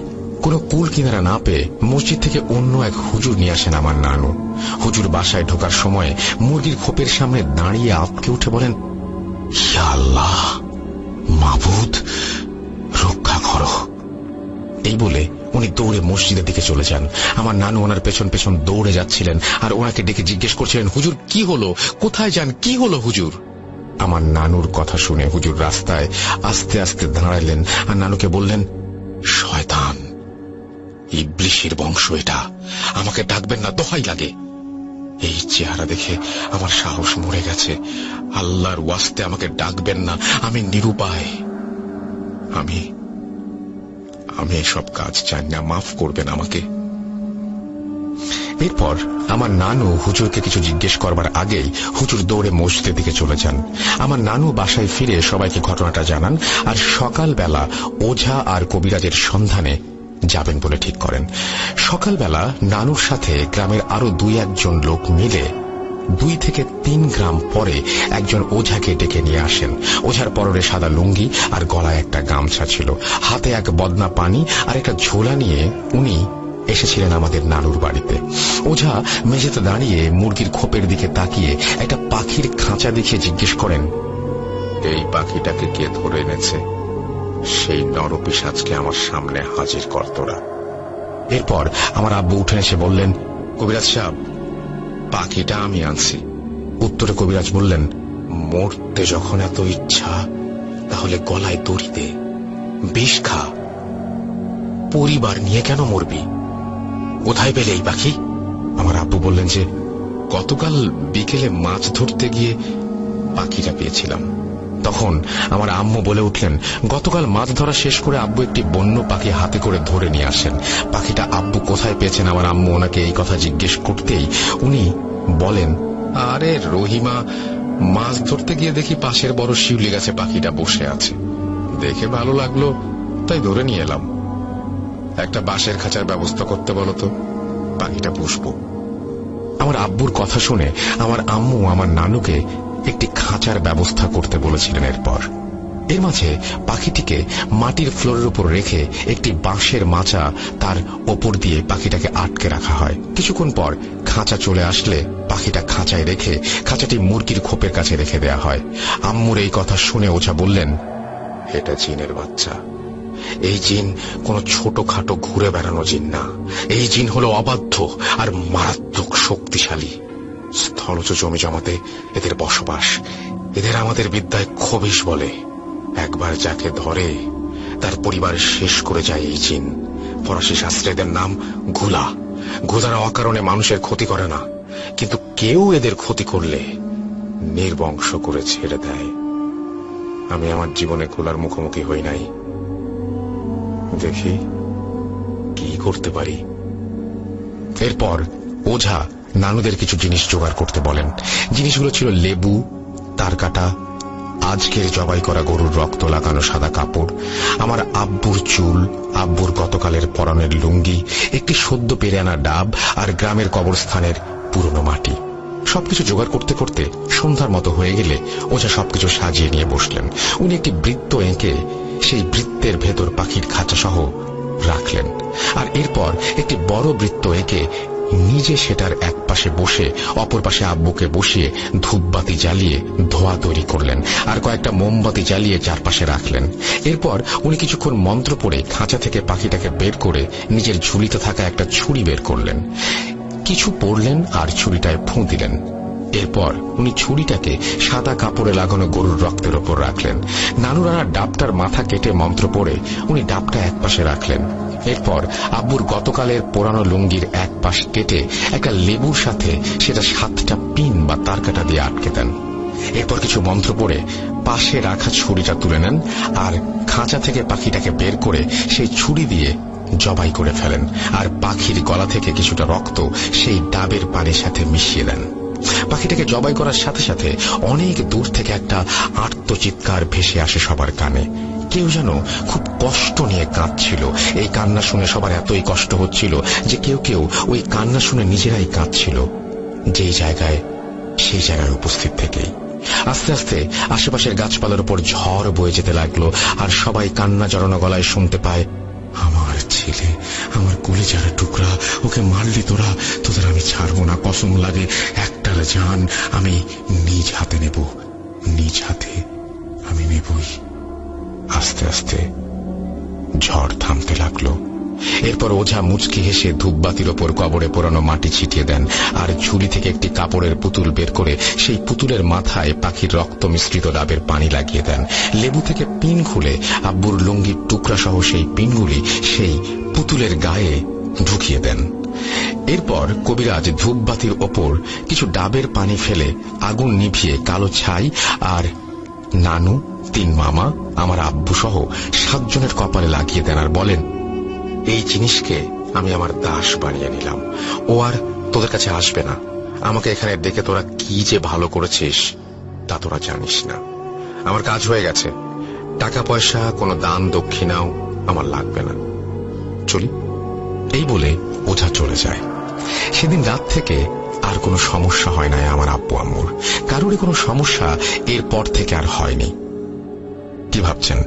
কোনো কুল কিনারা না পেয়ে মসজিদ থেকে অন্য এক হুজুর নিয়ে আসেন আমার নানু। হুজুর বাসায় ঢোকার সময় মুরগির খোপের সামনে দাঁড়িয়ে আঁতকে উঠে বলেন, ইয়া আল্লাহ, মাবুদ, রক্ষা করো। এই বলে উনি দৌড়ে মসজিদের দিকে চলে যান। আমার নানু ওনার পেছন পেছন দৌড়ে যাচ্ছিলেন আর ওনাকে ডেকে জিজ্ঞেস করছিলেন, হুজুর কি হলো, কোথায় যান, কি হলো হুজুর? আমার নানুর কথা শুনে হুজুর রাস্তায় আস্তে আস্তে দাঁড়ালেন আর নানুকে বললেন, শয়তান, ইবলিশের বংশ এটা, আমাকে ডাকবেন না, দোহাই লাগে। এই চেহারা দেখে আমার সাহস মরে গেছে, আল্লাহর ওয়াস্তে আমাকে ডাকবেন না, আমি নিরুপায়, আমি এসব কাজ চাই না, মাফ করবেন আমাকে। এরপর আমার নানু হুজুরকে কিছু জিজ্ঞেস করবার আগেই হুজুর দৌড়ে মসজিদের দিকে চলে যান। আমার নানু বাসায় ফিরে সবাইকে ঘটনাটা জানান আর সকালবেলা ওঝা আর কবিরাজের সন্ধানে যাবেন বলে ঠিক করেন। সকালবেলা নানুর সাথে গ্রামের আরো 2-1 লোক মিলে 2 থেকে 3 গ্রাম পরে একজন ওঝাকে ডেকে নিয়ে আসেন। ওঝার পরনে সাদা লুঙ্গি আর গলায় একটা গামছা ছিল, হাতে এক বদনা পানি আর একটা ঝোলা নিয়ে উনি এসেছিলেন আমাদের নানুর বাড়িতে। ওঝা মেঝেতে দাঁড়িয়ে মুরগির খোপের দিকে তাকিয়ে একটা পাখির খাঁচা দেখিয়ে জিজ্ঞেস করেন, এই পাখিটাকে কে ধরে এনেছে? সেই নরপিশাচকে আমার সামনে হাজির কর তোরা। এরপর আমার আব্বু উঠে এসে বললেন, কবিরাজ সাহেব, পাখিটা আমি আনছি। উত্তরে কবিরাজ বললেন, মরতে যখন এত ইচ্ছা তাহলে গলায় দড়ি দে, বিষ খা, পরিবার নিয়ে কেন মরবি? কোথায় পেলে এই পাখি? আমার আব্বু বললেন যে গতকাল বিকেলে মাছ ধরতে গিয়ে পাখিটা পেয়েছিলাম। তখন আমার আম্মু বলে উঠলেন, গতকাল মাছ ধরা শেষ করে আব্বু একটি বন্য পাখি হাতে করে ধরে নিয়ে আসেন। পাখিটা আব্বু কোথায় পেয়েছেন আমার আম্মু ওনাকে এই কথা জিজ্ঞেস করতেই উনি বলেন, আরে রহিমা, মাছ ধরতে গিয়ে দেখি পাশের বড় শিউলি গাছে পাখিটা বসে আছে, দেখে ভালো লাগলো তাই ধরে নিয়ে এলাম। একটা বাঁশের খাঁচার ব্যবস্থা করতে বলো তো, পাখিটা পুষবো। আমার আব্বুর কথা শুনে আমার আম্মু আমার নানুকে একটি খাঁচার ব্যবস্থা করতে বলেছিলেন। এর মাঝে পাখিটিকে মাটির ফ্লোরের উপর রেখে একটি বাঁশের মাচা তার ওপর দিয়ে পাখিটাকে আটকে রাখা হয়। কিছুক্ষণ পর খাঁচা চলে আসলে পাখিটা খাঁচায় রেখে খাঁচাটি মুরগির খোপের কাছে রেখে দেয়া হয়। আম্মুর এই কথা শুনে ওঝা বললেন, এটা জিনের বাচ্চা। এই জিন কোন ছোটখাটো ঘুরে বেড়ানো জিন না, এই জিন হলো অবাধ্য আর মারাত্মক শক্তিশালী। স্থলজ জমি জমাতে এদের বসবাস। এদের আমাদের বিদ্যায় খবিশ বলে। একবার যাকে ধরে তার পরিবার শেষ করে যায় এই জিন। ফরাসি শাস্ত্রে এদের নাম ঘুলা। ঘুলারা অকারণে মানুষের ক্ষতি করে না, কিন্তু কেউ এদের ক্ষতি করলে নির্বংশ করে ছেড়ে দেয়। আমি আমার জীবনে ঘুলার মুখোমুখি হই নাই, দেখি কি করতে পারি। এরপর ওঝা নানুদের কিছু জিনিস জোগাড় করতে বলেন। জিনিসগুলো ছিল লেবু, তারকাটা, আজকের জবাই করা গরুর রক্ত লাগানো সাদা কাপড়, আমার আব্বুর চুল, আব্বুর গতকালের পরনের লুঙ্গি, একটি সদ্য পেরে আনা ডাব আর গ্রামের কবরস্থানের পুরনো মাটি। সবকিছু জোগাড় করতে করতে সন্ধ্যার মতো হয়ে গেলে ওঝা সবকিছু সাজিয়ে নিয়ে বসলেন। উনি একটি বৃত্ত এঁকে সেই বৃত্তের ভেতর পাখির খাঁচা সহ রাখলেন, আর এরপর একটি বড় বৃত্ত এঁকে নিজে সেটার এক পাশে বসে অপর পাশে আব্বুকে বসিয়ে ধূপবাতি জ্বালিয়ে ধোয়া তৈরি করলেন আর কয়েকটা মোমবাতি জ্বালিয়ে চারপাশে রাখলেন। এরপর উনি কিছুক্ষণ মন্ত্র পড়ে খাঁচা থেকে পাখিটাকে বের করে নিজের ঝুলিতে থাকা একটা ছুরি বের করলেন। কিছু পড়লেন আর ছুরিটায় ফুঁ দিলেন। এরপর উনি ছুরিটাকে সাদা কাপড়ে লাগানো গরুর রক্তের ওপর রাখলেন। নানুরানা ডাবটার মাথা কেটে মন্ত্র পড়ে উনি ডাবটা এক পাশে রাখলেন। এরপর আব্বুর গতকালের পোড়ানো লুঙ্গির এক পাশ কেটে একটা লেবুর সাথে সেটা 7টা পিন বা তারকাটা দিয়ে আটকে দেন। এরপর কিছু মন্ত্র পড়ে পাশে রাখা ছুরিটা তুলে নেন আর খাঁচা থেকে পাখিটাকে বের করে সেই ছুরি দিয়ে জবাই করে ফেলেন আর পাখির গলা থেকে কিছুটা রক্ত সেই ডাবের পানির সাথে মিশিয়ে দেন। পাখিটাকে জবাই করার সাথে সাথে অনেক দূর থেকে একটা আর্তচিৎকার ভেসে আসে সবার কানে। কেউ যেন খুব কষ্ট নিয়ে কাঁদছিল। এই কান্না শুনে সবার এতই কষ্ট হচ্ছিল যে কেউ কেউ ওই কান্না শুনে নিজেরাই কাঁদছিল যেই জায়গায় সেই জায়গায় উপস্থিত থেকেই। আস্তে আস্তে আশেপাশের গাছপালার উপর ঝড় বয়ে যেতে লাগলো আর সবাই কান্না জড়ানো গলায় শুনতে পায়, আমার ছেলে, আমার কলিজার টুকরা, ওকে মারলি তোরা, তোদের আমি ছাড়বো না, কসম লাগে একটার জান আমি নিজ হাতে নেব, নিজ হাতে আমি নেবই। আস্তে আস্তে ঝড় থামতে লাগলো। এরপর ওঝা মুচকি হেসে ধূপবাতির ওপর কবরে পোড়ানো মাটি ছিটিয়ে দেন আর ঝুলি থেকে একটি কাপড়ের পুতুল বের করে সেই পুতুলের মাথায় পাখির রক্ত মিশ্রিত ডাবের পানি লাগিয়ে দেন। লেবু থেকে পিন খুলে আব্বুর লুঙ্গির টুকরা সহ সেই পিনগুলি সেই পুতুলের গায়ে ঢুকিয়ে দেন। এরপর কবিরাজ ধূপবাতির ওপর কিছু ডাবের পানি ফেলে আগুন নিভিয়ে কালো ছাই আর নানু, 3 মামা, আমার আব্বু সহ 7 জনের কপালে লাগিয়ে দেন আর বলেন, এই জিনিসকে আমি আমার দাস বানিয়ে নিলাম। ও আর তোদের কাছে আসবে না। আমাকে এখানে ডেকে তোরা কি যে ভালো করেছিস তা তোরা জানিস না। আমার কাজ হয়ে গেছে। টাকা পয়সা, কোনো দান দক্ষিণাও আমার লাগবে না। চলি। এই বলে ওঝা চলে যায়। সেদিন রাত থেকে আর কোনো সমস্যা হয় নাই আমার আব্বু আম্মুর। কারোরই কোনো সমস্যা এরপর থেকে আর হয়নি। কি ভাবছেন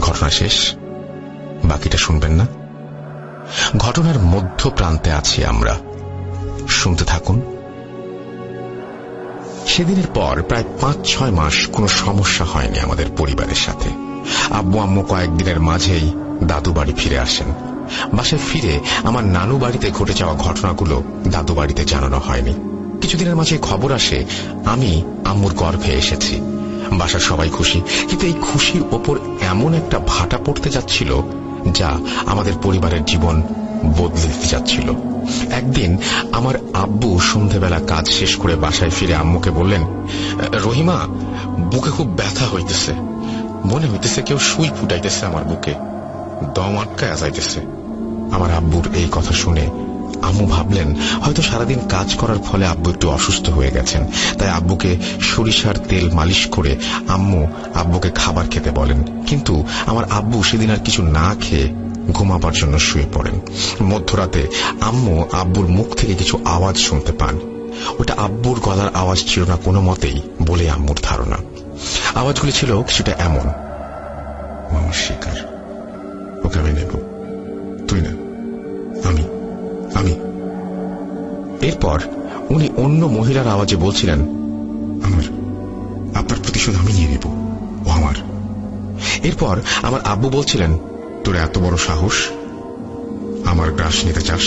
ঘটনা শেষ? বাকিটা শুনবেন না? ঘটনার মধ্য প্রান্তে আছি আমরা, শুনতে থাকুন। সেদিনের পর প্রায় 5-6 মাস কোনো সমস্যা হয়নি আমাদের পরিবারের সাথে। আব্বু আম্মু কয়েকদিনের মাঝেই দাদু বাড়ি ফিরে আসেন। বাসায় ফিরে আমার নানু বাড়িতে ঘটে যাওয়া ঘটনাগুলো দাদু বাড়িতে জানানো হয়নি। কিছুদিনের মাঝে খবর আসে আমি আম্মুর গর্ভে এসেছি। বাসার সবাই খুশি, কিন্তু এই খুশির ওপর এমন একটা ভাটা পড়তে যাচ্ছিল যা আমাদের পরিবারের জীবন বদলে দিতে যাচ্ছিল। একদিন আমার আব্বু সন্ধ্যেবেলা কাজ শেষ করে বাসায় ফিরে আম্মুকে বললেন, রহিমা, বুকে খুব ব্যথা হইতেছে, মনে হইতেছে কেউ সুই ফুটাইতেছে আমার বুকে, দম আটকায় যাইতেছে। আমার আব্বুর এই কথা শুনে আম্মু ভাবলেন হয়তো সারাদিন কাজ করার ফলে আব্বু একটু অসুস্থ হয়ে গেছেন। তাই আব্বুকে সরিষার তেল মালিশ করে আম্মু আব্বুকে খাবার খেতে বলেন। কিন্তু আমার আব্বু সেদিন আর কিছু না খেয়ে ঘুমাবার জন্য শুয়ে পড়েন। মধ্যরাতে আম্মু আব্বুর মুখ থেকে কিছু আওয়াজ শুনতে পান। ওটা আব্বুর গলার আওয়াজ ছিল না কোনো মতেই বলে আম্মুর ধারণা। আওয়াজগুলি ছিল কিছুটা এমন, আমার শিকার, ওকে আমি নেব, তুই না, আমি আমি। এরপর উনি অন্য মহিলার আওয়াজে বলছিলেন, আপনার প্রতিশোধ আমি নিয়ে নেব, ও আমার। এরপর আমার আব্বু বলছিলেন, তোর এত বড় সাহস, আমার গ্রাস নিতে চাস?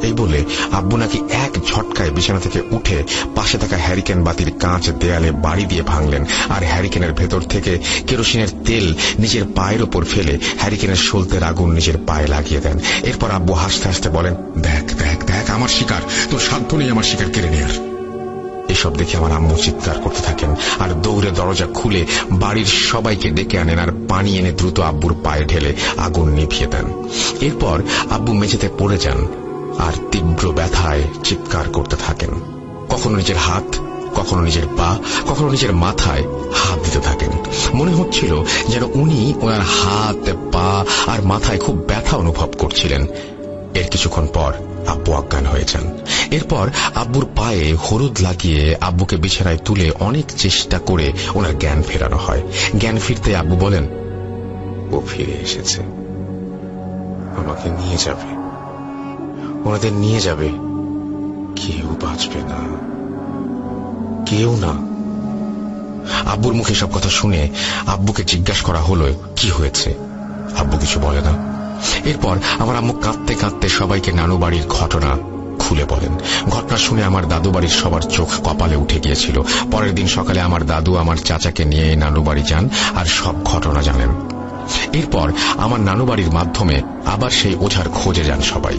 এই বলে আব্বু নাকি এক ঝটকায় বিছানা থেকে উঠে পাশে থাকা হ্যারিকেন বাতির কাঁচ দেয়ালে বাড়ি দিয়ে ভাঙলেন, আর হ্যারিকেনের ভেতর থেকে কেরোসিনের তেল নিজের পায়ের ওপর ফেলে হ্যারিকেনের সলতের আগুন নিজের পায়ে লাগিয়ে দেন। এরপর আব্বু হাসতে হাসতে বলেন, দেখ দেখ দেখ, আমার শিকার, তোর সাধ্য নেই আমার শিকার কেড়ে নেয়ার। এসব দেখে আমার আম্মু চিৎকার করতে থাকেন আর দৌড়ে দরজা খুলে বাড়ির সবাইকে ডেকে আনেন আর পানি এনে দ্রুত আব্বুর পায়ে ঢেলে আগুন নিভিয়ে দেন। এরপর আব্বু মেঝেতে পড়ে যান আর তীব্র ব্যথায় চিৎকার করতে থাকেন। কখনো নিজের হাত, কখনো নিজের পা, কখনো নিজের মাথায় হাত দিতে থাকেন। মনে হচ্ছিল যেন উনি ওনার হাত, পা আর মাথায় খুব ব্যথা অনুভব করছিলেন। এর কিছুক্ষণ পর আব্বু অজ্ঞান হয়ে যান। এরপর আব্বুর পায়ে হলুদ লাগিয়ে আব্বুকে বিছানায় তুলে অনেক চেষ্টা করে ওনার জ্ঞান ফেরানো হয়। জ্ঞান ফিরতে আব্বু বলেন, ও ফিরে এসেছে, আমাকে নিয়ে যাবে, ওনাদের নিয়ে যাবে, কেউ বাঁচবে না, কেউ না। আব্বুর মুখে সব কথা শুনে আব্বুকে জিজ্ঞাসা করা হলো কি হয়েছে। আব্বু কিছু বলে না। এরপর আমার আম্মু কাঁদতে কাঁদতে সবাইকে নানু বাড়ির ঘটনা খুলে বলেন। ঘটনা শুনে আমার দাদু বাড়ির সবার চোখ কপালে উঠে গিয়েছিল। পরের দিন সকালে আমার দাদু আমার চাচাকে নিয়ে নানু বাড়ি যান আর সব ঘটনা জানেন। এরপর আমার নানু বাড়ির মাধ্যমে আবার সেই ওঝার খোঁজে যান সবাই।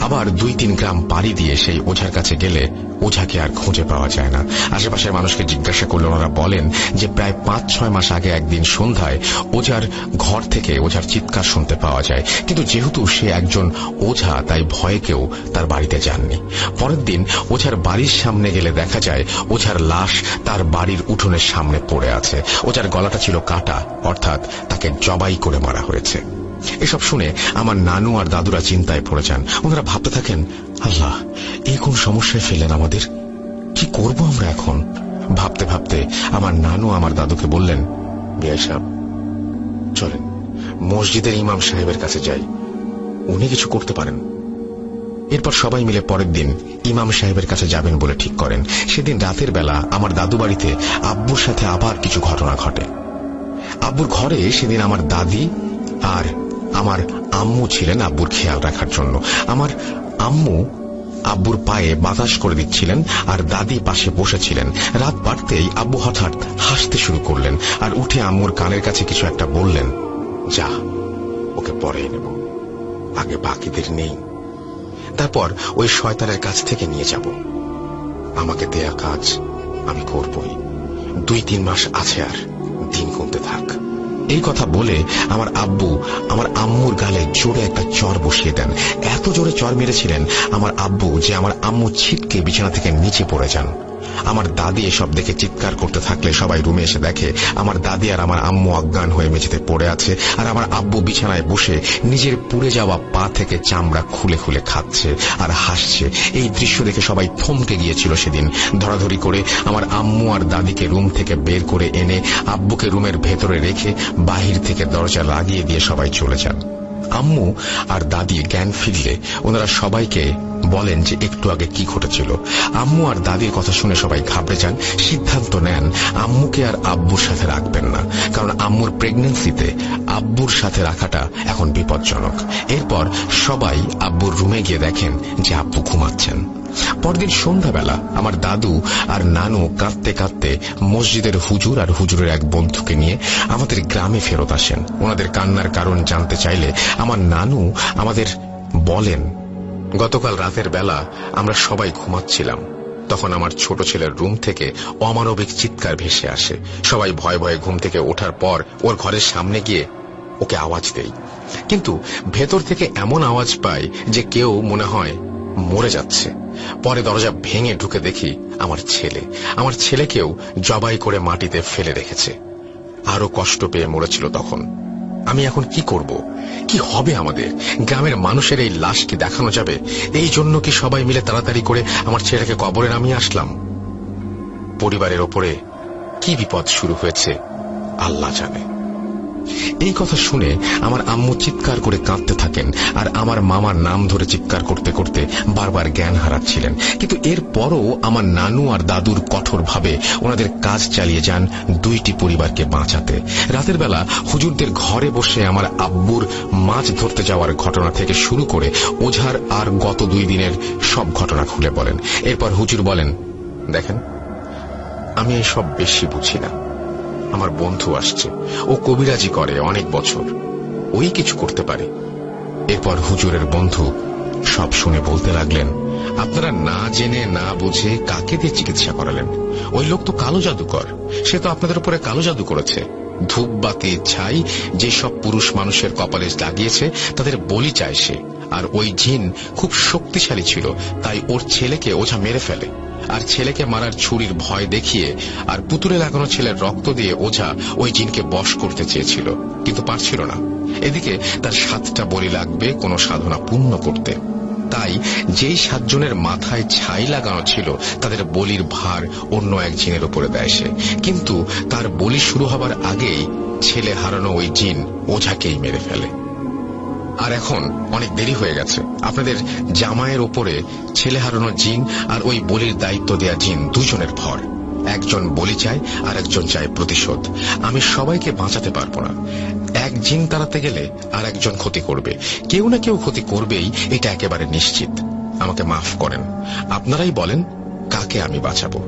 আবার 2-3 গ্রাম পাড়ি দিয়ে সেই ওঝার কাছে গেলে ওঝাকে আর খুঁজে পাওয়া যায় না। আশেপাশের মানুষকে জিজ্ঞাসা করলে ওনারা বলেন যে প্রায় 5-6 মাস আগে একদিন সন্ধ্যায় ওঝার ঘর থেকে ওঝার চিৎকার শুনতে পাওয়া যায়, কিন্তু যেহেতু সে একজন ওঝা তাই ভয়ে কেউ তার বাড়িতে যাননি। পরের দিন ওঝার বাড়ির সামনে গেলে দেখা যায় ওঝার লাশ তার বাড়ির উঠোনের সামনে পড়ে আছে। ওঝার গলাটা ছিল কাটা, অর্থাৎ তাকে জবাই করে মারা হয়েছে। এসব শুনে আমার নানু আর দাদুরা চিন্তায় পড়ে যান। ওনারা ভাবতে থাকেন, আল্লাহ, এই কোন সমস্যায় ফেললেন আমাদের, কি করব আমরা এখন? ভাবতে ভাবতে আমার নানু আমার দাদুকে বললেন, বিআই সাহেব, চলেন মসজিদের ইমাম সাহেবের কাছে যাই, উনি কিছু করতে পারেন। এরপর সবাই মিলে পরের দিন ইমাম সাহেবের কাছে যাবেন বলে ঠিক করেন। সেদিন রাতের বেলা আমার দাদু বাড়িতে আব্বুর সাথে আবার কিছু ঘটনা ঘটে। আব্বুর ঘরে সেদিন আমার দাদি আর আমার আম্মু ছিলেন আব্বুর খেয়াল রাখার জন্য। আমার আম্মু আব্বুর পায়ে বাতাস করে দিচ্ছিলেন আর দাদি পাশে বসেছিলেন। রাত বাড়তেই আব্বু হঠাৎ হাসতে শুরু করলেন আর উঠে আম্মুর কানের কাছে কিছু একটা বললেন, যা, ওকে পরে নেব, আগে বাকিদের নেই, তারপর ওই শয়তানের কাছ থেকে নিয়ে যাব, আমাকে দেয়া কাজ আমি করবই, 2-3 মাস আছে আর দিন গুনতে থাক। এই কথা বলে আমার আব্বু আমার আম্মুর গালে জোরে একটা চর বসিয়ে দেন। এত জোরে চর মেরেছিলেন আমার আব্বু যে আমার আম্মু ছিটকে বিছানা থেকে নিচে পড়ে যান। আমার দাদি এসব দেখে চিৎকার করতে থাকলে সবাই রুমে এসে দেখে আমার দাদি আর আমার আম্মু অজ্ঞান হয়ে মেঝেতে পড়ে আছে, আর আমার আব্বু বিছানায় বসে নিজের পুড়ে যাওয়া পা থেকে চামড়া খুলে খুলে খাচ্ছে আর হাসছে। এই দৃশ্য দেখে সবাই থমকে গিয়েছিল সেদিন। ধরাধরি করে আমার আম্মু আর দাদিকে রুম থেকে বের করে এনে আব্বুকে রুমের ভেতরে রেখে বাহির থেকে দরজা লাগিয়ে দিয়ে সবাই চলে যান। আম্মু আর দাদি জ্ঞান ফিরলে ওনারা সবাইকে বলেন যে একটু আগে কি ঘটেছিল। আম্মু আর দাদির কথা শুনে সবাই ঘাবড়ে যান, সিদ্ধান্ত নেন আম্মুকে আর আব্বুর সাথে রাখবেন না, কারণ আম্মুর প্রেগন্যান্সিতে আব্বুর সাথে রাখাটা এখন বিপজ্জনক। এরপর সবাই আব্বুর রুমে গিয়ে দেখেন যে আব্বু ঘুমাচ্ছেন। পরদিন সন্ধ্যাবেলা আমার দাদু আর নানু কাঁদতে কাঁদতে মসজিদের হুজুর আর হুজুরের এক বন্ধুকে নিয়ে আমাদের গ্রামে ফেরত আসেন। ওনাদের কান্নার কারণ জানতে চাইলে আমার নানু আমাদের বলেন, গতকাল রাতের বেলা আমরা সবাই ঘুমাচ্ছিলাম, তখন আমার ছোট ছেলের রুম থেকে অমানবিক চিৎকার ভেসে আসে। সবাই ভয়ে ভয়ে ঘুম থেকে ওঠার পর ওর ঘরের সামনে গিয়ে ওকে আওয়াজ দেই, কিন্তু ভেতর থেকে এমন আওয়াজ পাই যে কেউ মনে হয় মরে যাচ্ছে। পরে দরজা ভেঙে ঢুকে দেখি আমার ছেলেকেও জবাই করে মাটিতে ফেলে রেখেছে। আরো কষ্ট পেয়ে মরেছিল তখন। আমি এখন কি করব? কি হবে আমাদের? গ্রামের মানুষের এই লাশ কি দেখানো যাবে? এই জন্য কি সবাই মিলে তাড়াতাড়ি করে আমার ছেলেকে কবরে নামিয়ে আসলাম? পরিবারের ওপরে কি বিপদ শুরু হয়েছে আল্লাহ জানে। এই কথা শুনে আমার আম্মু চিৎকার করে কাঁদতে থাকেন, আর আমার মামার নাম ধরে চিৎকার করতে করতে বারবার জ্ঞান হারাচ্ছিলেন। কিন্তু এরপরও আমার নানু আর দাদুর কঠোরভাবে ওনাদের কাজ চালিয়ে যান দুইটি পরিবারকে বাঁচাতে। রাতের বেলা হুজুরদের ঘরে বসে আমার আব্বুর মাছ ধরতে যাওয়ার ঘটনা থেকে শুরু করে ওঝার আর গত 2 দিনের সব ঘটনা খুলে বলেন। এরপর হুজুর বলেন, দেখেন, আমি এসব বেশি বুঝি না। আমার বন্ধু আসছে, ও কবিরাজি করে অনেক বছর, ওই কিছু করতে পারে। এরপর হুজুরের বন্ধু সব শুনে বলতে লাগলেন, আপনারা না জেনে না বুঝে কাকে দিয়ে চিকিৎসা করালেন? ওই লোক তো কালো জাদুকর, সে তো আপনাদের উপরে কালো জাদু করেছে। ধূপবাতি ছাই যেসব পুরুষ মানুষের কপালে লাগিয়েছে তাদের বলি চায় সে। আর ওই জিন খুব শক্তিশালী ছিল, তাই ওর ছেলেকে ওঝা মেরে ফেলে। আর ছেলেকে মারার ছুরির ভয় দেখিয়ে আর পুতুলে লাগানো ছেলের রক্ত দিয়ে ওঝা ওই জিনকে বশ করতে চেয়েছিল, কিন্তু পারছিল না। এদিকে তার 7টা বলি লাগবে কোনো সাধনা পূর্ণ করতে। তাই যেই 7 জনের মাথায় ছাই লাগানো ছিল তাদের বলির ভার অন্য এক জিনের উপরে দেয় সে। কিন্তু তার বলি শুরু হবার আগেই ছেলে হারানো ওই জিন ওঝাকেই মেরে ফেলে। আর এখন অনেক দেরি হয়ে গেছে। আপনাদের জামাইয়ের ওপরে ছেলে হারানো জিন আর ওই বলির দায়িত্ব দেয়া জিন দুজনের ভর। একজন বলি চায় আর একজন চায় প্রতিশোধ। আমি সবাইকে বাঁচাতে পারবো না। এক জিন তাড়াতে গেলে আর একজন ক্ষতি করবে, কেউ না কেউ ক্ষতি করবেই, এটা একেবারে নিশ্চিত। আমাকে মাফ করেন, আপনারাই বলেন কাকে আমি বাঁচাবো।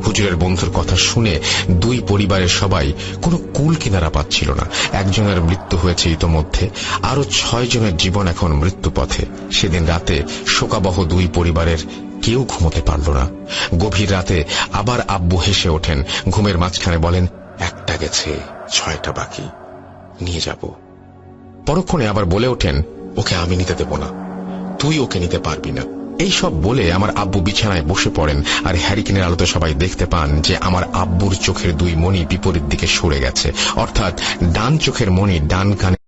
হুজুরের বন্ধুর কথা শুনে 2 পরিবারের সবাই কোনো কুল কিনারা পাচ্ছিল না। একজনের মৃত্যু হয়েছে ইতোমধ্যে, আরো 6 জনের জীবন এখন মৃত্যু পথে। সেদিন রাতে শোকাবহ 2 পরিবারের কেউ ঘুমোতে পারল না। গভীর রাতে আবার আব্বু হেসে ওঠেন, ঘুমের মাঝখানে বলেন, একটা গেছে, 6টা বাকি, নিয়ে যাব। পরক্ষণে আবার বলে ওঠেন, ওকে আমি নিতে দেব না, তুই ওকে নিতে পারবি না। এই সব বলে আমার আব্বু বিছানায় বসে পড়েন, আর হ্যারিকেনের আলোতে সবাই দেখতে পান যে আমার আব্বুর চোখের 2 মণি বিপরীত দিকে সরে গেছে, অর্থাৎ ডান চোখের মণি ডান কানে